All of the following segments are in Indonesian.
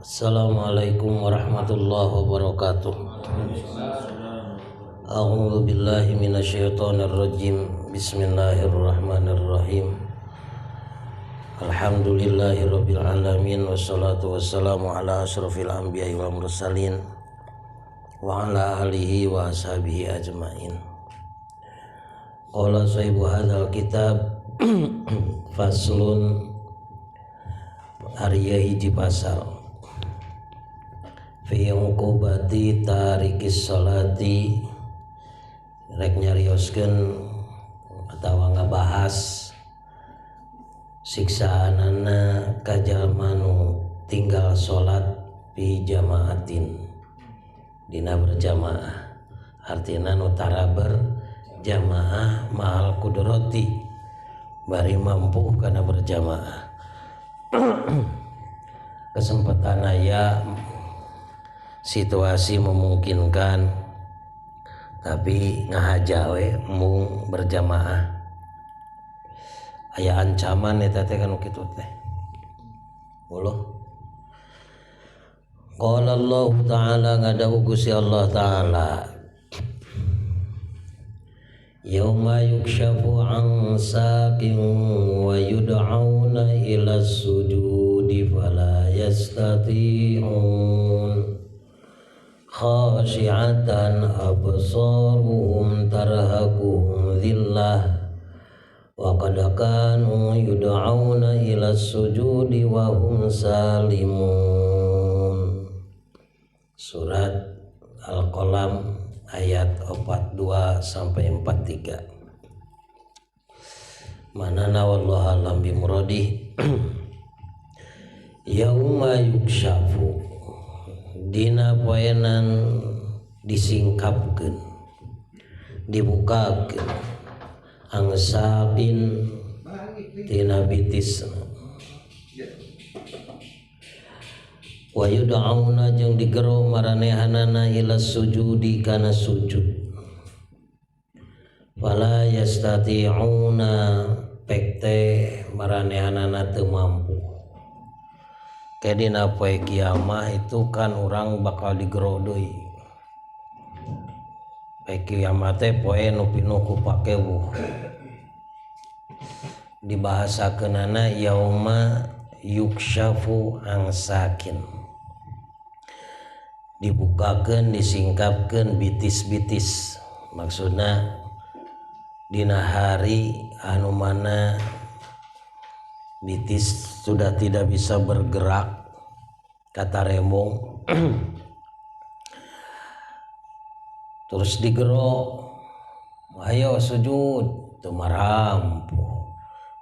Assalamualaikum warahmatullahi wabarakatuh. A'udzu billahi minasyaitonir rajim. Bismillahirrahmanirrahim. Alhamdulillahirabbil alamin wassalatu wassalamu ala asyrofil anbiya'i wal mursalin wa ala alihi wa ashabihi ajmain. Qala sahibu hadzal kitab faslun Arya hiji pasal fi uqubati tarikis salati, rek nyarioskeun atawa ngabahas siksaanana ka jalma nu tinggal salat fi jamaatin dina berjamaah, artina nu tara berjamaah ma'al qudrati bari mampu kana berjamaah. Kesempatan aya, situasi memungkinkan, tapi ngahaja we mung berjamaah. Aya ancaman eta teh kana kitu teh. Muluh. Qala Allah Ta'ala, ngadawu Gusti Allah Ta'ala, yauma yukshafu an saqin wa yud'auna ila sujudi fala yastati'un khashi'atan absaruhum tarhaquhum dhillah wa qad kanu yud'auna ila sujudi wa hum salimun. Surat Al-Qalam ayat 42 sampai 43. Manana wallahu alam bimuradi. Yauma yukshafu, dina poenan disingkapkeun, dibukakeun angsapin tina bitisna, wa yud'auna jeung digero maranehanana ila sujudi kana sujud, fala yastati'una pekte maranehanana teu mampu. Ke dina poe kiamah itu kan urang bakal digero deui. Poe kiamah teh poe nu pinuh ku pakeuh. Dibahasakeunana yauma yukshafu an sakin, dibukakeun disingkapkeun bitis-bitis, maksudna dina hari anu mana bitis sudah tidak bisa bergerak kata rembong terus digero ayo sujud teu marampu,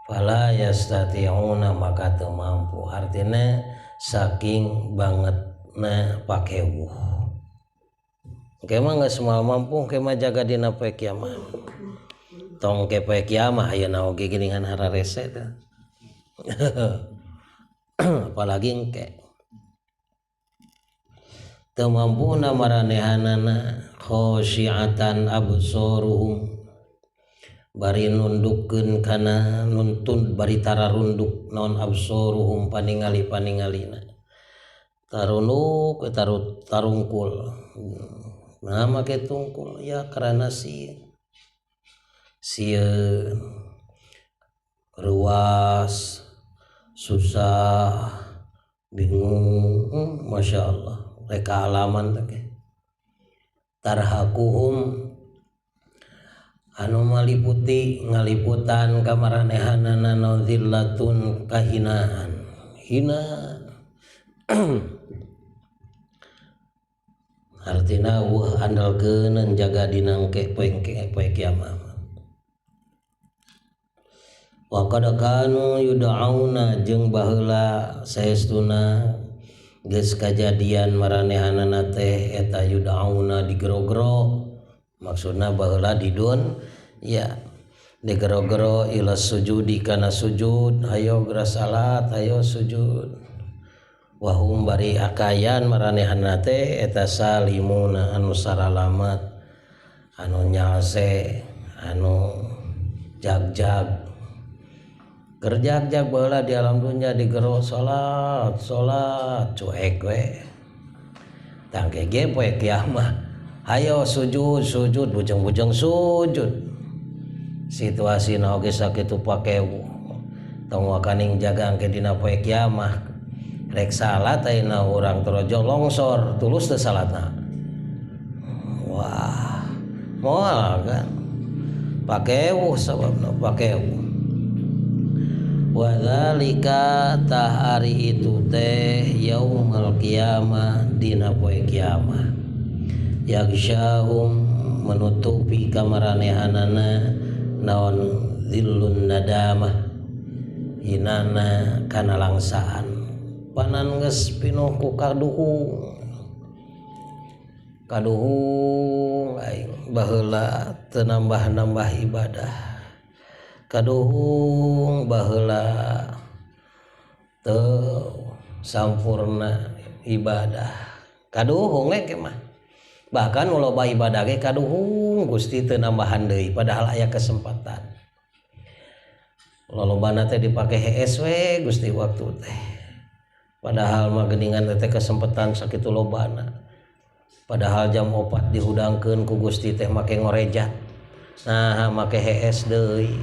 fala yastati'una maka teu mampu, artinya saking bangetna pakeuh. Kemah geus moal mampu, kemah jaga dina poe kiamah. Tong ke poe kiamah ayeuna oge geuningan hararese teh. Apalagi engke teu mampuna maranehanana khosyiatan absaruhum bari nundukkeun kana nuntun bari tara runduk naon absaruhum paningali-paningalina tarunuk tarungkul. Nah make tungkul ya karena sieun ruas susah bingung, masya Allah reka alaman teh tarhaquhum anu maliputi ngaliputan kamaranehanana naudillatun kahinaan hina artina andalkeun jaga dina engke poe kiamah. Wa qad kanu yud'auna jeung baheula saestuna geus kajadian maranehanana teh eta yud'auna digero-gero, maksudna baheula didun ya digero-gero ila sujudi kana sujud, hayo geura salat hayo sujud, wa hum bari akayan maranehanana teh eta salimuna anu saralamat, anu nyalse, anu jag-jag kerja baheula di alam dunya digero salat cuek we tangke ge poe kiamah hayo sujud bujang sujud situasina oge sakitu pakewu tong wakaning jagang ke dina poe kiamah rek salat ayeuna urang torojo longsor tulus teu salatna wah moal kan pakewu sababna pakewu wadzalika tahari itu teh yaumul qiyamah dina poe kiamah yaksyahum menutupi kamaranehanana naon zillun nadamah hinana kana langsaan panan geus pinuh ku kaduhung aing baheula teu nambah ibadah kaduhung baheula teu sampurna ibadah kaduhung ge mah bahkan loba ibadah ge kaduhung Gusti teu nambahan deui padahal aya kesempatan lolobana teh dipake hees we Gusti waktu teh padahal mah geuningan teh kesempatan sakitu lobana padahal jam 4 dihudangkeun ku Gusti teh make ngorejat nah make hees deui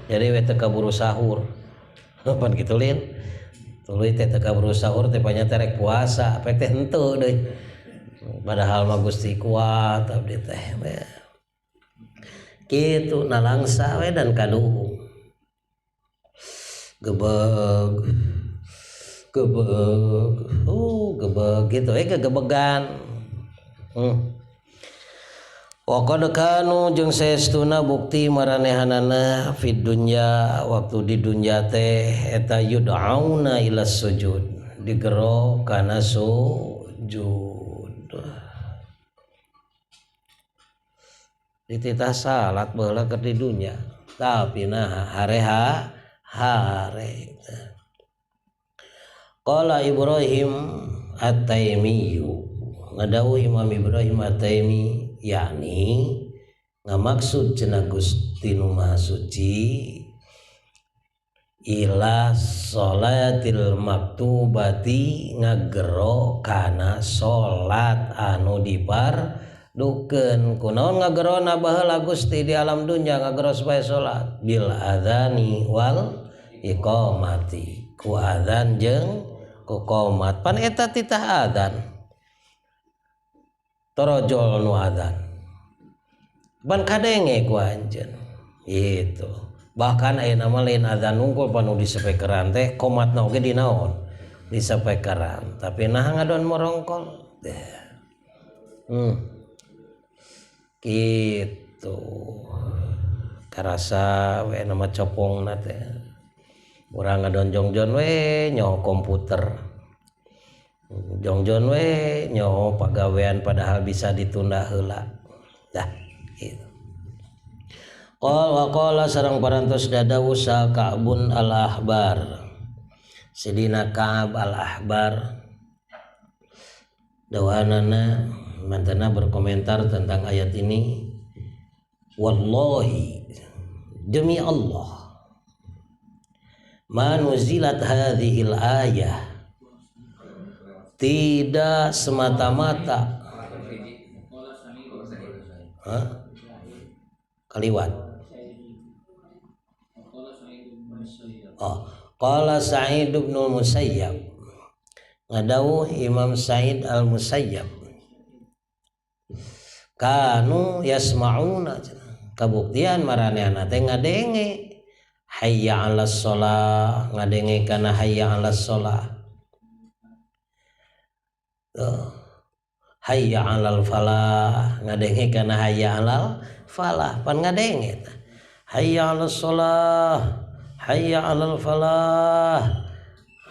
jadi we teu kaburu sahur pan kitu lin tuluy teh teu kaburu sahur teh panya rek puasa pe teh henteu deui padahal mah Gusti kuat abdi teh kitu nalangsa we dan kaduhung gebeg gitu kegebegan wa qad kanu jeung saestuna bukti maranehanana fid dunya waktu di dunya teh eta yud'auna ila sujud digero kana sujud dititah salat baheula keur di dunya tapi nah hareha hare qala Ibrahim At-Taimi ngadawuh Imam Ibrahim At-Taimi yakni ngamaksud cenah Gusti Nu Maha Suci ila sholatil maktubati ngagero kana salat anu dipardukeun kunaon ngagerona baheula Gusti di alam dunya ngagero supaya salat bil adzani wal iqamati ku adzan jeung ku qomat pan eta titah adzan torojol nu adzan ban kadenge ku anjeun itu bahkan ayeuna mah lain adzan unggul panu disapekeran teh qomatna oge dinaon disapekeran tapi nah ngadon morongkol gitu karasa we nama copongna teh urang ngadon jongjon we nyaho komputer jongjon we nyaho pagawean padahal bisa ditunda heula dah gitu qala sareng parantos dadawu sa Ka'bun al-Ahbar sidina Ka'ab al-Ahbar dawanana mantana berkomentar tentang ayat ini wallahi demi Allah manuzilat hadhil ayah tidak semata-mata kaliwat qala Sa'id bin Musayyab ngadawuh Imam Sa'id al-Musayyab kanu yasma'una kabuktian maranehna teh ngadenge hayya 'alas shalah ngadenge kana hayya 'alas shalah hayya 'alal falah ngadenge kana hayya 'alal falah pan ngadenge hayya 'alas shalah hayya 'alal falah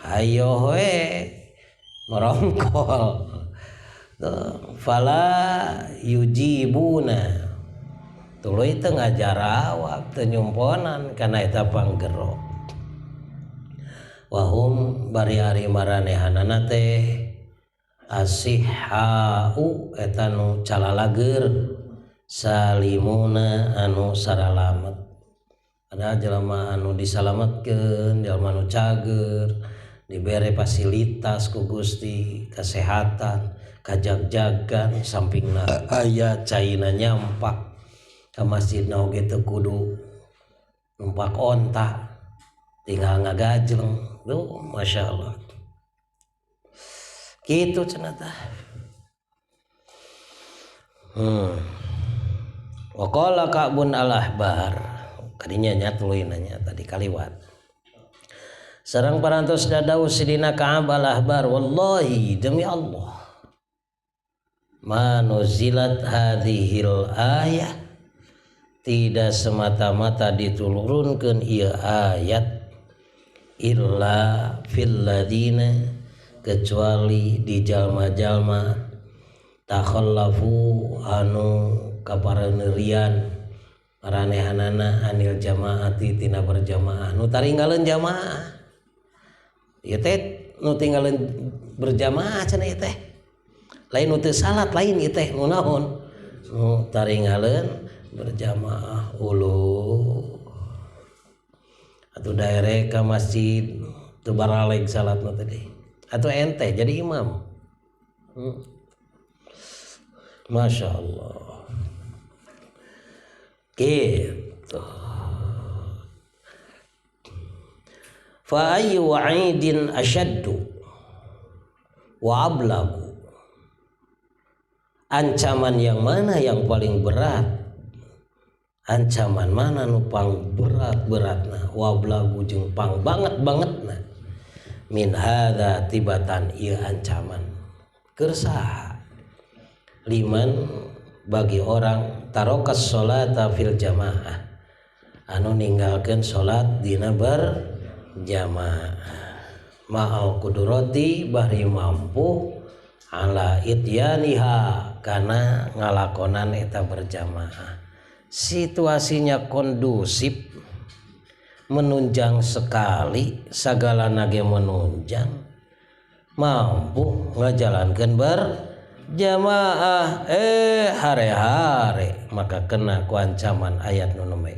hayo we merongkol fala yujibuna tuluy teu ngajarawab teu nyumponan kana eta panggero wahum bari ari maranehanana teh asihhau eta nu calalager salimuna anu saralamet ada jelema anu disalametkeun, jelema anu cager, dibere fasilitas ku Gusti, kesehatan, kajag-jagan, sampingna aya caina nyampak ka masjidna oge teu kudu numpak onta, tinggal ngagajleng. Duh, Masya Allah. Gitu cenah tah. Wa qala Ka'bun al-Ahbar, kadinya nya tuluy nanya tadi kaliwat. Sareng parantos dadawu sidina Ka'ab al-Ahbar, wallahi demi Allah, ma nuzilat hadhil ayah, tidak semata-mata diturunkeun ieu ayat illa fil ladina, kecuali di jalma-jalma takhallafu anu kapareneurian maranehanana anil jamaati tina berjamaah, nu taringgalin jamaah ieu teh nu tinggalin berjamaah cenah ieu teh lain nu teu salat, lain ieu teh nu naon, nu taringgalin berjamaah ulu atuh daereh ka masjid teu baraleg salatna tadi atau ente jadi imam. Masya Allah. Gitu. Fa ayyu wa'idin asyaddu wa ablagu, ancaman yang mana yang paling berat, ancaman mana nu pang berat-beratna, wa ablagu jeung pang banget-bangetna, min hadza tibatan ieu ancaman keur saha, liman bagi orang tarokas sholata fil jamaah, anu ninggalkeun salat dina berjamaah, ma'al kudurati bari mampu ala ityaniha kana ngalakonan eta berjamaah, situasinya kondusif menunjang sekali, segala nage menunjang, mampu ngajalankeun berjamaah hare-hare, maka kena ku ancaman ayat nu nembe.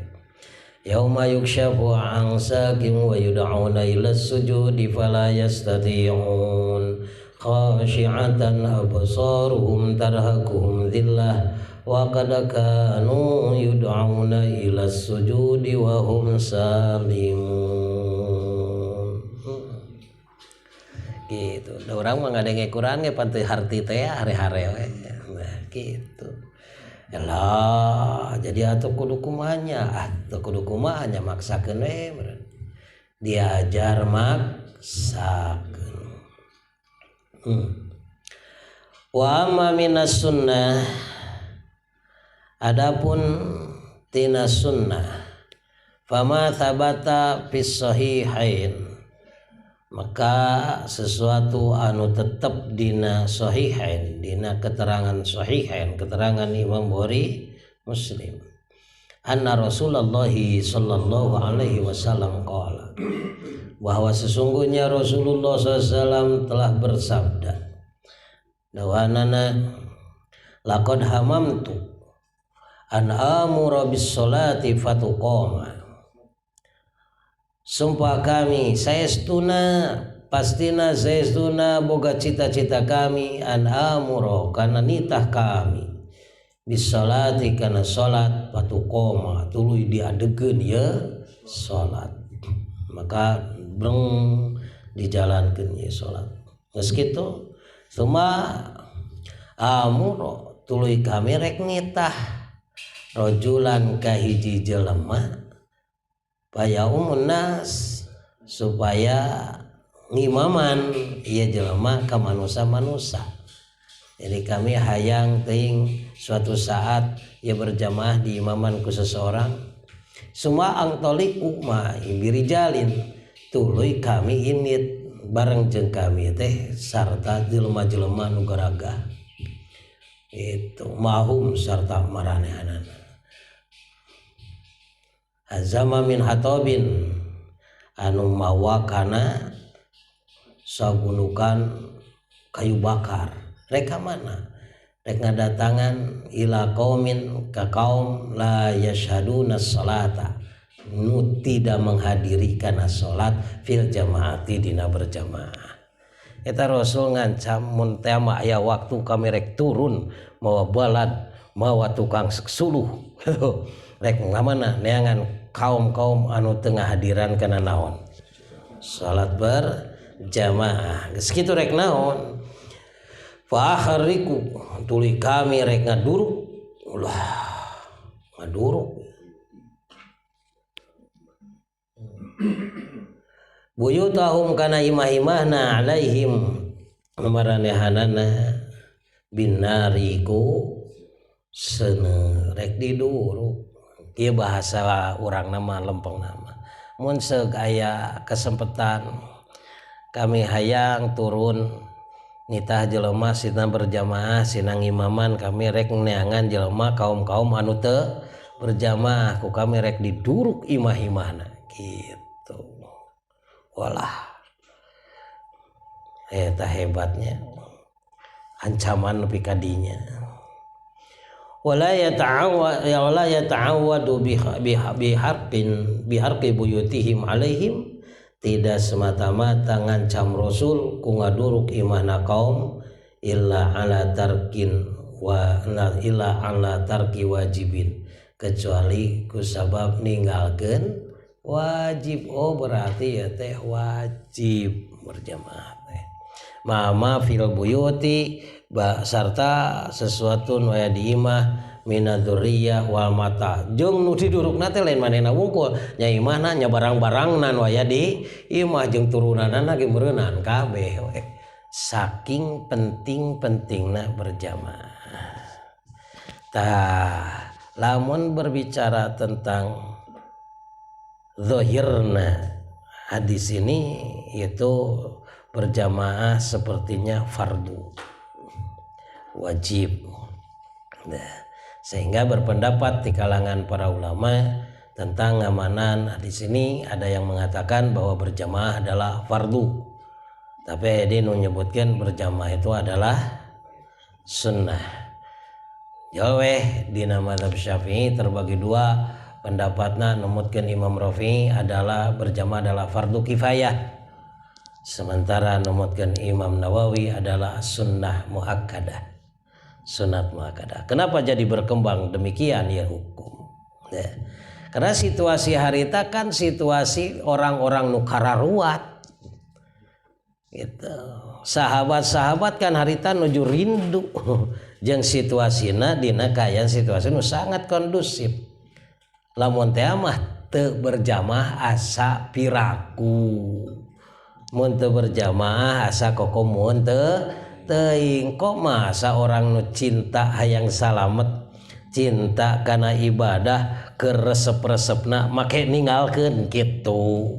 Yauma yukshafu an saqim wa yud'auna ila sujudi fala yastati'un khashi'atan absaruhum tarhaquhum dhillah wa qad kanu yud'auna ila sujudi wa hum salimun. Gitu. Da urang mah ngadenge Quran ge pan teu harti teh hare-hare we. Nah, gitu. Yalah, jadi atuh kudu kumanya, maksakeun we meureun. Diajar maksakeun. Wa amma minas sunnah, adapun tina sunnah, fama thabata fis sahihain, maka sesuatu anu tetap dina sahihain, dina keterangan sahihain, keterangan Imam Bukhari Muslim, anna Rasulullah sallallahu alaihi wasallam qala, bahwa sesungguhnya Rasulullah SAW telah bersabda, dawanana laqad hamamtu an amura bis sholati fatuqama, sumpah kami saestuna pastina saestuna boga cita-cita kami an amura kana nitah kami bis sholati kana salat fatuqama tuluy diadegeun ya salat, maka breng dijalankeun ya salat. Geus kitu suma amuro tuluy kami rek nitah rajulan ka hiji jelema paya nas supaya ngimaman ieu jelema ka manusa-manusa. Jadi kami hayang teuing suatu saat ia berjamaah di imaman ku seseorang, suma angtolik ukma birijalin, tuluy kami init bareng jeung kami teh sarta jelema-jelema nu garaga itu mahum sarta maranehanana. Azama min hatobin, anu mawa kana sabunukan kayu bakar, rek mana rek ngadatangan ila qaumin ka kaum la yashhaduna salata, nu tidak menghadiri kana salat fil jamaati dina berjamaah. Eta Rasul ngancam mun teh mah aya waktu kami rek turun mawa balad mawa tukang suluh rek ngamana neangan kaum-kaum anu teu ngahadiran kana naon salat berjamaah geus kitu rek naon fa akhriku tuluy kami rek ngaduruk ulah ngaduruk buyutahum kana imah-imahna alaihim maranehanana binariku seuneu rek diduruk ieu bahasa urang nama lempeng nama mun seug aya kesempatan kami hayang turun nitah jelema sina berjamaah sina ngimaman kami rek neangan jelema kaum-kaum anu teu berjamaah ku kami rek diduruk imah-imahna gitu. Walah eta hebatnya ancaman nepi kadinya wala yata'awwadu biharqi buyutihim alaihim tidak semata-mata ngancam Rasul ku ngaduruk imahna kaum illa ala tarki wajibin kecuali ku sabab ninggalkeun wajib. Oh berarti ya teh wajib berjamaah teh mama fil buyuti sarta sesuatu nu aya di imah minadzurriyah wal mata jeung nu didurukna teh lain manehna wungkul nya imahna nya barang-barangna nu aya di imah jeung turunanna ge meureunan kabeh we saking penting-pentingna berjamaah. Tah lamun berbicara tentang zahirna hadis ini itu berjamaah sepertinya fardu wajib. Nah, sehingga berpendapat di kalangan para ulama tentang ngamanan hadis ini ada yang mengatakan bahwa berjamaah adalah fardu. Tapi dia menyebutkan berjamaah itu adalah sunnah. Jaweh di nama mazhab Syafi'i terbagi dua. Pendapatnya numutkeun Imam Rafi'i adalah berjamaah adalah fardu kifayah. Sementara numutkeun Imam Nawawi adalah sunnah muakkadah. Sunat muakkadah. Kenapa jadi berkembang demikian ya hukum? Ya. Karena situasi harita kan situasi orang-orang nu kararuat. Gitu. Sahabat-sahabat kan harita nuju rindu. Jeung situasina dina kaayaan situasi nu sangat kondusif. Lamun teh mah teu berjamaah asa piraku. Mun teu berjamaah asa kokomun teuing kok masa orang nu cinta hayang salamet cinta kana ibadah keresep-resepna make ninggalkeun kitu.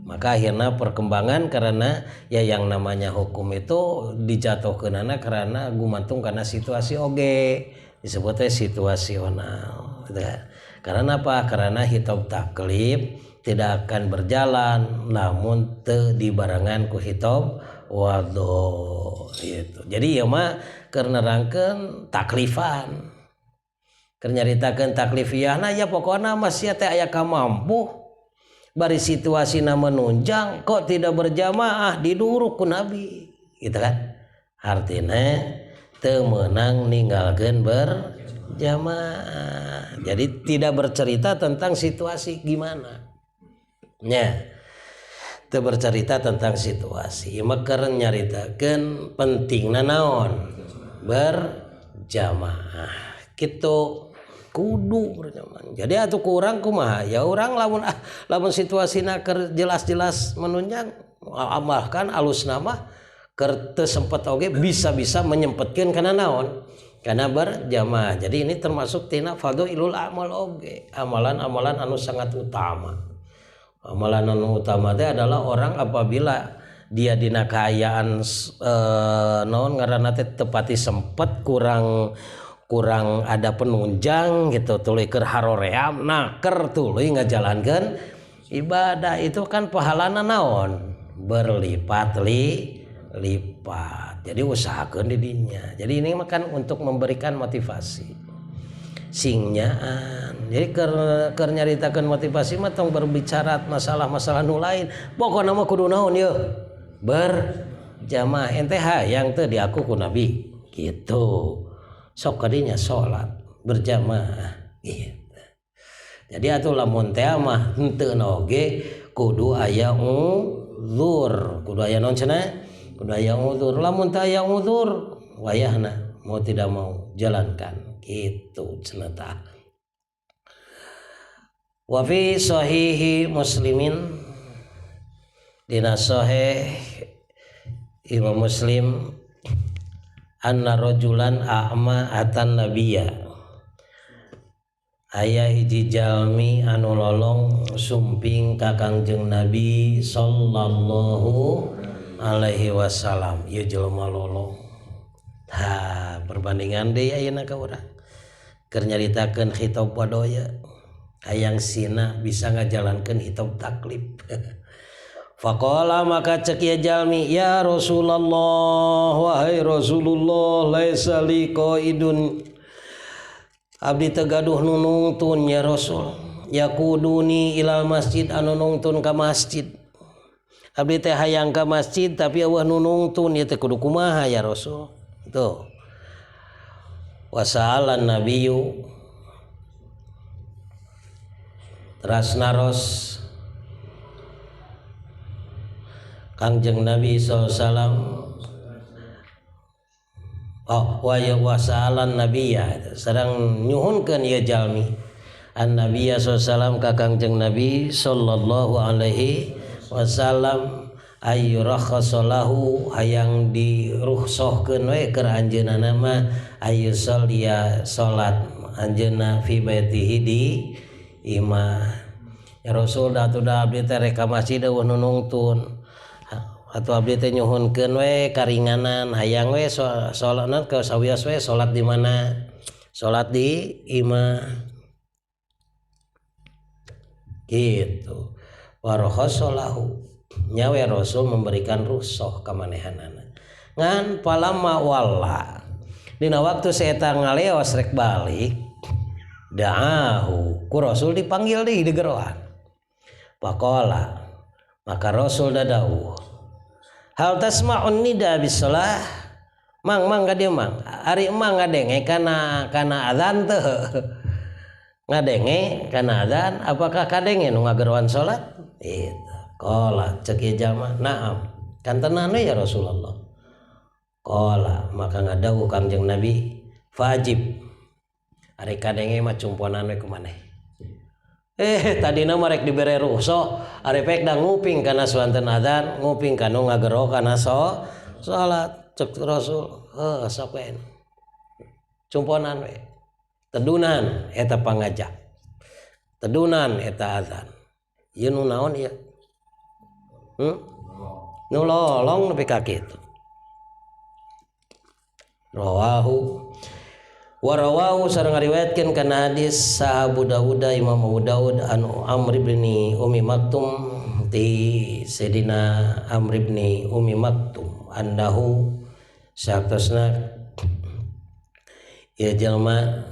Maka akhirnya perkembangan karena ya yang namanya hukum itu dijatuhkeunana karena gumantung karena situasi oge disebutnya situasional gitu kan. Karena apa? Karena hitab taklif tidak akan berjalan namun teu dibarengan ku hitab wadho gitu. Jadi ya mah keur nerangkeun taklifan. Keur nyaritakeun taklifiyahna ya pokokna mah sia teh aya kamampu bari situasina menunjang kok tidak berjamaah diduruk ku Nabi gitu kan. Artina teu meunang ninggalkeun berjamaah. Jadi tidak bercerita tentang situasi gimana. Nya. Teu bercerita tentang situasi. Maka nyaritakeun pentingna naon? Berjamaah. Kitu kudu berjamaah. Jadi atuh ku urang kumaha? Ya urang lamun situasina keur jelas-jelas menunjang amalkan alusna mah keur teu sempet oge bisa-bisa menyempetkeun kana naon? Karena berjamaah. Jadi ini termasuk tina fadhailul amal oge, amalan-amalan anu sangat utama. Amalan anu utama teh adalah orang apabila dia dina kaayaan naon ngaranna teh tepati sempet kurang ada penunjang gitu tuluy keur haroream nah keur tuluy ngajalankeun ibadah itu kan pahalana naon berlipat. Jadi usahakeun di dinya. Jadi ini makan untuk memberikan motivasi. Singnyaan Jadi keur nyaritakeun motivasi mah tong berbicara masalah-masalah nu lain. Pokona mah kudu naon yeuh? Berjamaah. Ente hayang teu diaku ku Nabi gitu. Sok kadinya salat berjamaah gitu. Jadi atuh lamun teh mah henteu oge kudu aya uzur. Kudu aya naon cenah? Kudu aya uzur. Lamun teu aya uzur wayahna mau tidak mau jalankan gitu cenah tah. Wa fi sahihi Muslimin dina sahih Imam Muslim anna rajulan a'ma atan nabiyya aya hiji jalmi anu lolong sumping ka Kangjeng Nabi sallallahu alaihi wasallam. Ieu jelema lolong. Tah perbandingan deui ayeuna ka urang. Keur nyaritakeun khitab wadoya hayang sina bisa ngajalankeun hitab taklif. Faqala maka cek ieu jalmi, ya Rasulullah, wahai Rasulullah, laisa li qaidun, abdi teu gaduh nu nungtun ya Rasul, yaquduni ilal masjid anu nungtun ka masjid. Abdi teh hayang ka masjid tapi eueuh nu nungtun ieu teh kudu kumaha ya Rasul. Tuh. Wasa'alan nabiyyu teras naros Kangjeng Nabi SAW wasa'alan nabiyya sareng nyuhunkeun ieu jalmi an nabiyya SAW ka Kangjeng Nabi sallallahu alaihi wasallam ayyurakhsalahu hayang dirukhsahkeun we keur anjeunna mah ayu sholia salat anjeunna fi baitihi di imah. Ya Rasul atuh da abdi teh rek ka masjid eueuh nu nungtun atuh abdi teh nyuhunkeun we karinganan hayang we salatna ke sawios we salat di mana? Salat di imah gitu. Warahsalahu nyawe Rasul memberikan rukhsah ka manehanana ngan palamma walla dina waktu setan ngaleos rek balik da'ahu ku Rasul dipanggil deui di gerohan. Faqala maka Rasul dadawuh hal tasma'un nida bisalah mang gadieu mang ari emang ngadenge kana adzan teu ngadenge kana adzan apakah kadenge nu ngagerohan salat itu. Qala cek ieu jalma naam kantenan we ya Rasulullah. Qala maka ngadawuh Kangjeng Nabi fajib ari kadenge mah cumponan we kumaneh. Tadina mah rek dibere rukhsah ari pek da nguping kana swanten adzan nguping kanu ngagero kana salat cek Rasul sok we cumponan we tedunan eta pangajak tedunan eta adzan ieu nu naon ieu nu lolong nepi ka kitu. Warawahu sareng ngariwayatkeun kana hadis Abu Dawud Imam Abu Dawud anu Amr bin Ummi Maktum ti Sayyidina Amr bin Ummi Maktum annahu saktosna ieu jalma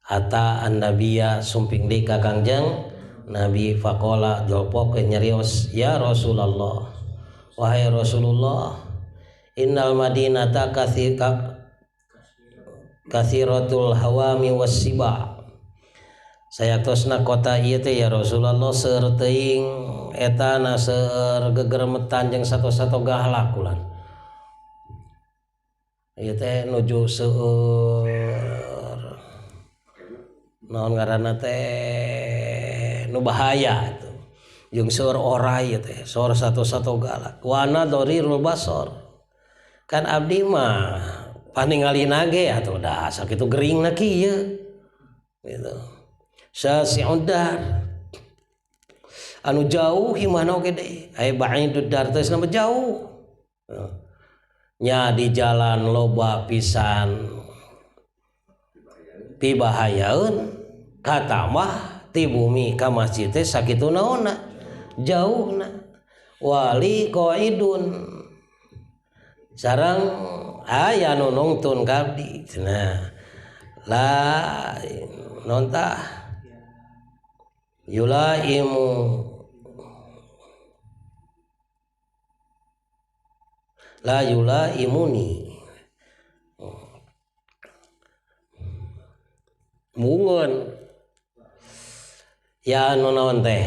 ata annabiyya sumping deui ka Kangjeng Nabi faqala jolpok nyarios ya Rasulullah wahai Rasulullah innal madinata kathiratul hawami wassiba sayatosna kota ieu teh ya Rasulullah seueur teuing etana seueur gegeremetan jeung sato-sato gahlak ulan ieu teh nuju seueur naon ngaranna teh nu bahaya tuh jeung seueur orai teh seueur sato-sato galak wana dorirul basor kan abdi mah paningalina ge atuh da sakitu geringna kieu gitu sasi'udar anu jauh himana oge deui aya ba'idud dar teh nama jauh nya di jalan loba pisan pibahayaeun kata mah ti bumi ka masjid teh sakitu naonna jauhna wali qaidun sareng aya nu nungtun kabdi cenah la non tah yulaimu la yulaimuni mungun ya anu naon teh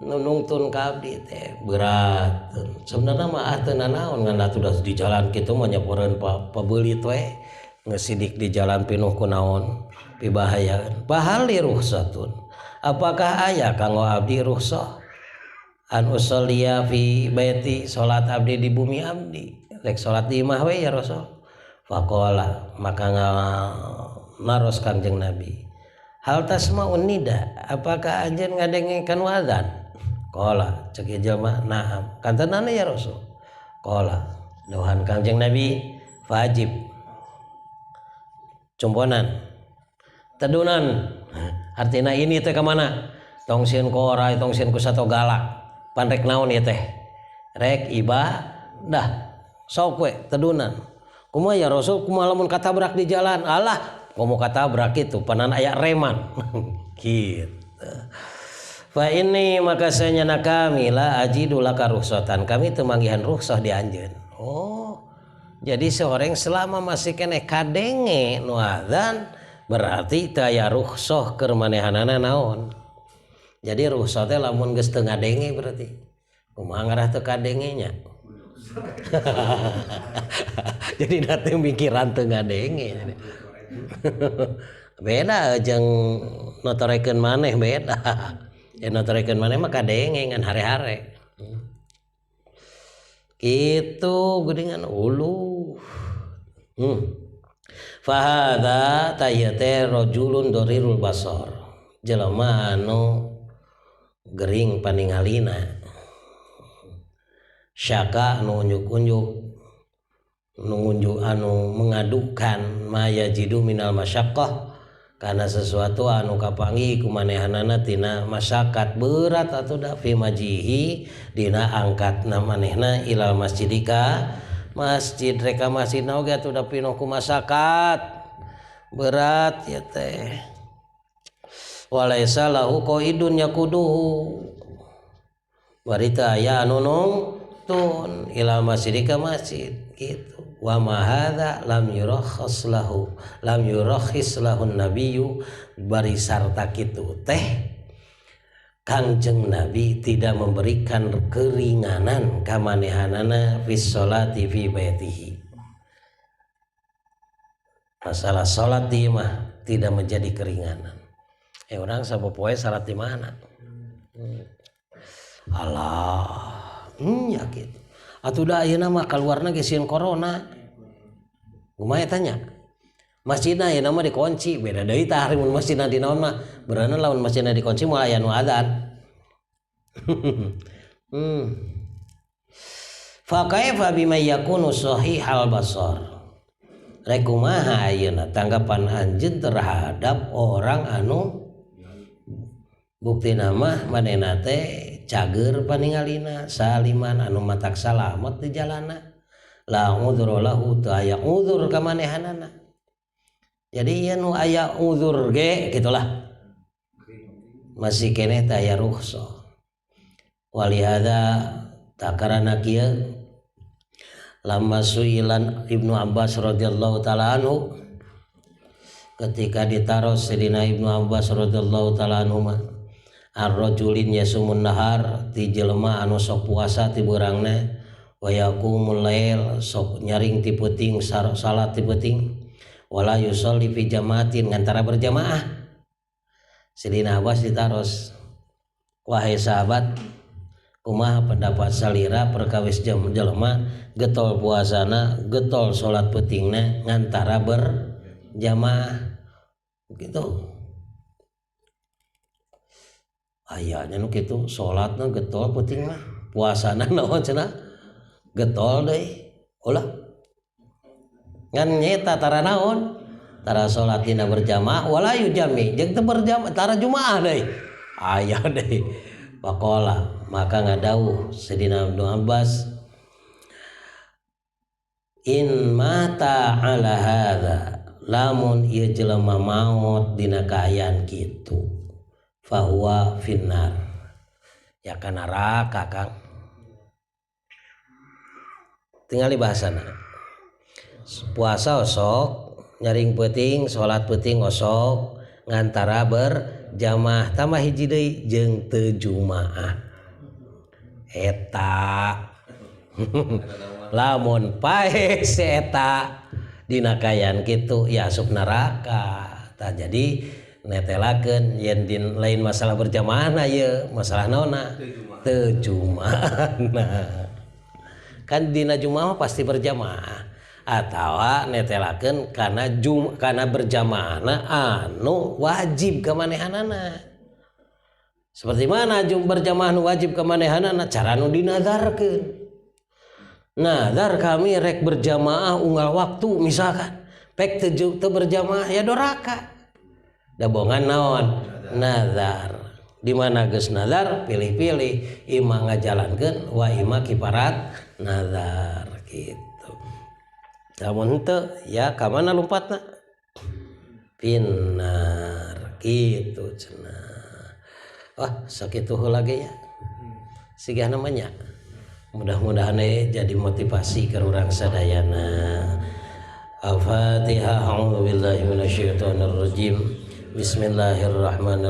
nunungtun ka abdi teh berat sebenarnya mah teu nanaon ngan atuh di jalan kitu mah nyaporeun pabeulit we ngesidik di jalan pinuh ku naon pibahayaan pahali rukhsatun apakah aya kanggo abdi rukhsah an usollia fi baiti salat abdi di bumi abdi rek salat di imah we ya Rasul faqala maka naros Kangjeng Nabi hal tasma'un nida apakah anjeun ngadengekeun wadzan qala cek jelema naam kantenana ya Rasul qala nuhan Kangjeng Nabi wajib cumponan tedunan artina ini teh ka mana tong sieun ku orai tong sieun ku sato galak pan rek naon ieu teh rek ibadah sok we tedunan kumaha ya Rasul kumaha lamun katabrak di jalan alah komo katabrak itu panan aya reman gitu fa ini maka sanyana kami la ajidu laka rukhsatan kami teu manggihan rukhsah di anjeun oh jadi seorang selama masih kene kadenge nu adzan berarti teu aya rukhsah keur manehanana naon jadi rukhsah teh lamun geus teu ngadenge berarti kumaha ngarah teu kadenge nya jadi nanti mikiran teu ngadenge beda jeung notorekeun maneh beda ya notorekeun maneh mah kadenge ngan hare-hare kitu geuningan ulu fahadha tayyate rajulun dorirul basar jelema anu gering paningalina syaka anu unjuk-unjuk nungunjuk anu mengadukan maya jidu minal masyaqqah karena sesuatu anu kapanggih kumanehanana tina masyakat berat atau da fi majihi dina angkatna manehna ilal masjidika masjid reka masjid oge atuh da pinuh ku masyakat berat ya teh walaisa lahu qaidun yakuduhu barita aya anu nungtun ilal masjidika masjid gitu wa ma hadza lam yurakhis lahu nabiyyu bari sarta kitu teh Kangjeng Nabi tidak memberikan keringanan kamanehanana fis sholati fi baitihi masalah salat di imah tidak menjadi keringanan orang sapopoe salat di mana Allah ya gitu atuh da ayeuna mah kaluarna ge sieun corona kumaha tanya masjidna ayeuna mah dikunci beda deui tah hari mun masjidna di naon mah beurana lamun masjidna dikunci moal aya nu adzan fa kaifa bima yakunu sahihal basar rek kumaha ayeuna tanggapan anjeun terhadap orang anu buktina mah manehna teh cager paningalina saliman anu matak salamet di jalana la udzur lahu teu aya udzur ka manehanana jadi ieu nu aya udzur ge gitulah masih keneh teh aya rukhsah walihada takarana kieu lamma suilan Ibnu Abbas radhiyallahu taala anhu ketika ditaros Sayyidina Ibnu Abbas radhiyallahu taala anhu ar-rajulin yasumun nahar ti jelema anu sok puasa ti beurangna wa yaqumul lail sok nyaring ti peuting salat ti peuting wala yusolli fi jamaatin ngantara berjamaah Sayyidina Abbas ditaros wahai sahabat kumaha pendapat salira perkawis jelema getol puasana getol salat peutingna ngantara berjamaah gitu ayahnya nu kitu salatna getol peuting mah puasana naon cenah getol deui ulah ngan nyeta tara naon tara salat dina berjamaah wala yujami jeung teu berjamaah tara jumaah deui aya deui faqala maka ngadawuh Sayyidina Ibnu Abbas in mata ala hadza lamun ieu jelema maot dina kaayaan kitu fahuwa finnar ya kana neraka Kang. Tingali bahasana puasa osok nyaring peuting salat peuting osok ngantara berjamaah tambah hiji deui jeung teu jumaah eta lamun pae si eta dina kayan kitu ya asup neraka. Tah jadi netelakeun yen din lain masalah berjamaahna ye masalah naonna teu jumaahna kan dina jumaah pasti berjamaah atawa netelakeun kana berjamaahna anu wajib ka manehanana. Seperti mana berjamaah nu wajib ka manehanana cara nu dinazarkeun. Nazar kami rek berjamaah unggal waktu misalkan pek teu berjamaah ya doraka. Da bongan naon nazar di mana geus nazar pilih-pilih imah ngajalankeun wa imah kiparat nazar gitu. Lamun henteu ya ka mana lompatna finnar gitu cenah. Wah sakitu heula ge ya sigah namanya mudah-mudahan jadi motivasi ke urang sadayana. Al-Fatihah. A'udzu billahi minasyaitonir rajim. Bismillahirrahmanirrahim.